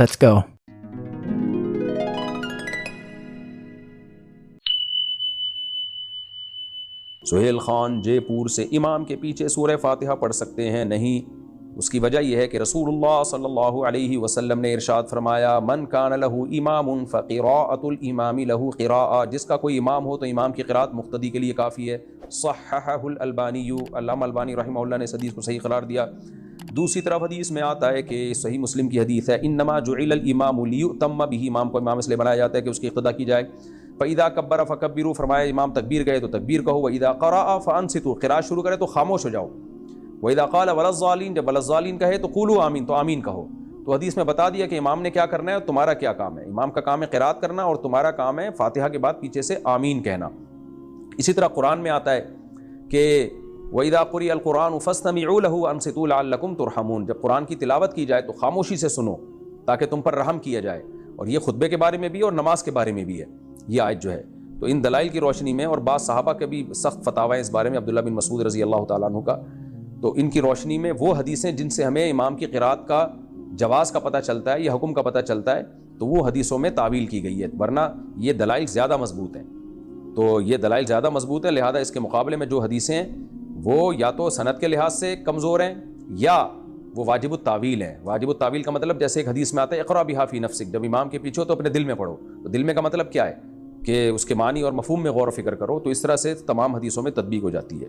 Let's go. Sohail Khan جے پور سے، امام کے پیچھے سورہ فاتحہ پڑھ سکتے ہیں؟ نہیں، اس کی وجہ یہ ہے کہ رسول اللہ صلی اللہ علیہ وسلم نے ارشاد فرمایا من کان لہ امام فقراءۃ الامام لہ قراءۃ، جس کا کوئی امام ہو تو امام کی قراءت مقتدی کے لیے کافی ہے۔ صححہ الالبانی، علامہ البانی رحمہ اللہ نے اس حدیث کو صحیح قرار دیا۔ دوسری طرف حدیث میں آتا ہے کہ صحیح مسلم کی حدیث ہے انما جعل الامام لیؤتم بہ، امام کو امام اس لیے بنایا جاتا ہے کہ اس کی اقتداء کی جائے۔ فَإِذَا كَبَّرَ فَكَبِّرُوا، فرمایا امام تکبیر گئے تو تکبیر کہو۔ وَإِذَا قَرَأَ فَأَنصِتُوا، قراءت شروع کرے تو خاموش ہو جاؤ۔ وَإِذَا قَالَ وَلَا الضَّالِّينَ، جب وَلَا الضَّالِّينَ کہے تو قولوا آمین، تو آمین کہو۔ تو حدیث میں بتا دیا کہ امام نے کیا کرنا ہے اور تمہارا کیا کام ہے۔ امام کا کام ہے قراءت کرنا اور تمہارا کام ہے فاتحہ کے بعد پیچھے سے آمین کہنا۔ اسی طرح قرآن میں آتا ہے کہ وَإِذَا قُرِئَ الْقُرْآنُ فَاسْتَمِعُوا لَهُ وَأَنصِتُوا لَعَلَّكُمْ تُرْحَمُونَ، جب قرآن کی تلاوت کی جائے تو خاموشی سے سنو تاکہ تم پر رحم کیا جائے۔ اور یہ خطبے کے بارے میں بھی اور نماز کے بارے میں بھی ہے یہ آیت جو ہے۔ تو ان دلائل کی روشنی میں، اور بعض صحابہ کے بھی سخت فتاوی اس بارے میں، عبداللہ بن مسعود رضی اللہ تعالیٰ عنہ کا، تو ان کی روشنی میں وہ حدیثیں جن سے ہمیں امام کی قراءت کا جواز کا پتہ چلتا ہے یا حکم کا پتہ چلتا ہے، تو وہ حدیثوں میں تعویل کی گئی ہے، ورنہ یہ دلائل زیادہ مضبوط ہیں۔ تو یہ دلائل زیادہ مضبوط ہے، لہذا اس کے مقابلے میں جو حدیثیں ہیں وہ یا تو سند کے لحاظ سے کمزور ہیں یا وہ واجب التعویل ہیں۔ واجب التعویل کا مطلب جیسے ایک حدیث میں آتا ہے اقرأ بہا فی نفسک، جب امام کے پیچھے ہو تو اپنے دل میں پڑھو۔ تو دل میں کا مطلب کیا ہے کہ اس کے معنی اور مفہوم میں غور و فکر کرو، تو اس طرح سے تمام حدیثوں میں تطبیق ہو جاتی ہے۔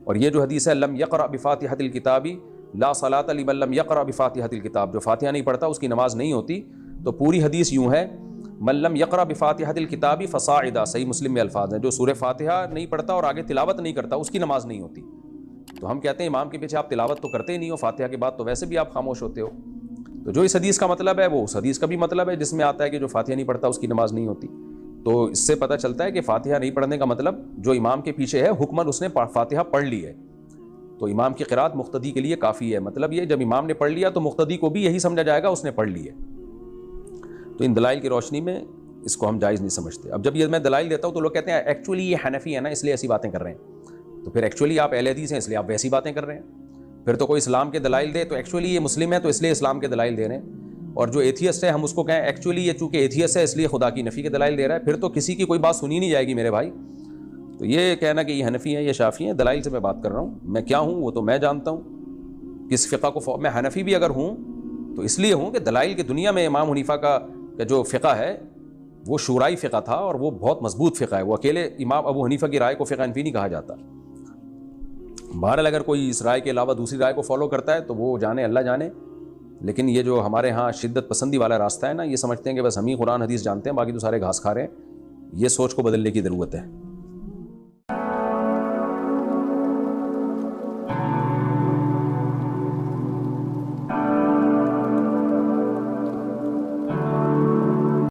اور یہ جو حدیث ہے لم یقرأ بفاتحۃ الکتاب لا صلاۃ لمن لم یقرأ بفاتحۃ الکتاب، جو فاتحہ نہیں پڑھتا اس کی نماز نہیں ہوتی، تو پوری حدیث یوں ہے من لم یقرأ بفاتحۃ الکتاب فصاعدا، صحیح مسلم میں الفاظ ہیں، جو سورہ فاتحہ نہیں پڑھتا اور آگے تلاوت نہیں کرتا اس کی نماز نہیں ہوتی۔ تو ہم کہتے ہیں امام کے پیچھے آپ تلاوت تو کرتے ہی نہیں ہو، فاتحہ کے بعد تو ویسے بھی آپ خاموش ہوتے ہو۔ تو جو اس حدیث کا مطلب ہے وہ اس حدیث کا بھی مطلب ہے جس میں آتا ہے کہ جو فاتحہ نہیں پڑھتا اس کی نماز نہیں ہوتی۔ تو اس سے پتہ چلتا ہے کہ فاتحہ نہیں پڑھنے کا مطلب جو امام کے پیچھے ہے حکماً اس نے فاتحہ پڑھ لی ہے، تو امام کی قراءت مقتدی کے لیے کافی ہے۔ مطلب یہ جب امام نے پڑھ لیا تو مقتدی کو بھی یہی سمجھا جائے گا اس نے پڑھ لی ہے۔ تو ان دلائل کی روشنی میں اس کو ہم جائز نہیں سمجھتے۔ اب جب یہ میں دلائل دیتا ہوں تو لوگ کہتے ہیں ایکچولی یہ حنفی ہے نا اس لیے ایسی باتیں کر رہے ہیں، تو پھر ایکچولی آپ اہل حدیث ہیں اس لیے آپ ویسی باتیں کر رہے ہیں۔ پھر تو کوئی اسلام کے دلائل دے تو ایکچولی یہ مسلم ہے تو اس لیے اسلام کے دلائل دے رہے ہیں، اور جو ایتھیسٹ ہے ہم اس کو کہیں ایکچولی یہ چونکہ ایتھیسٹ ہے اس لیے خدا کی نفی کے دلائل دے رہا ہے، پھر تو کسی کی کوئی بات سنی نہیں جائے گی میرے بھائی۔ تو یہ کہنا کہ یہ حنفی ہیں یہ شافعی ہیں، دلائل سے میں بات کر رہا ہوں، میں کیا ہوں وہ تو میں جانتا ہوں، کس فقہ کو میں حنفی بھی اگر ہوں تو اس لیے ہوں کہ دلائل کی دنیا میں امام حنیفہ کا جو فقہ ہے وہ شورائی فقہ تھا اور وہ بہت مضبوط فقہ ہے، وہ اکیلے امام ابو حنیفہ کی رائے کو فقہ حنفی نہیں کہا جاتا۔ بہرحال اگر کوئی اس رائے کے علاوہ دوسری رائے کو فالو کرتا ہے تو وہ جانے اللہ جانے، لیکن یہ جو ہمارے ہاں شدت پسندی والا راستہ ہے نا، یہ سمجھتے ہیں کہ بس ہم ہی قرآن حدیث جانتے ہیں باقی تو سارے گھاس کھا رہے ہیں، یہ سوچ کو بدلنے کی ضرورت ہے۔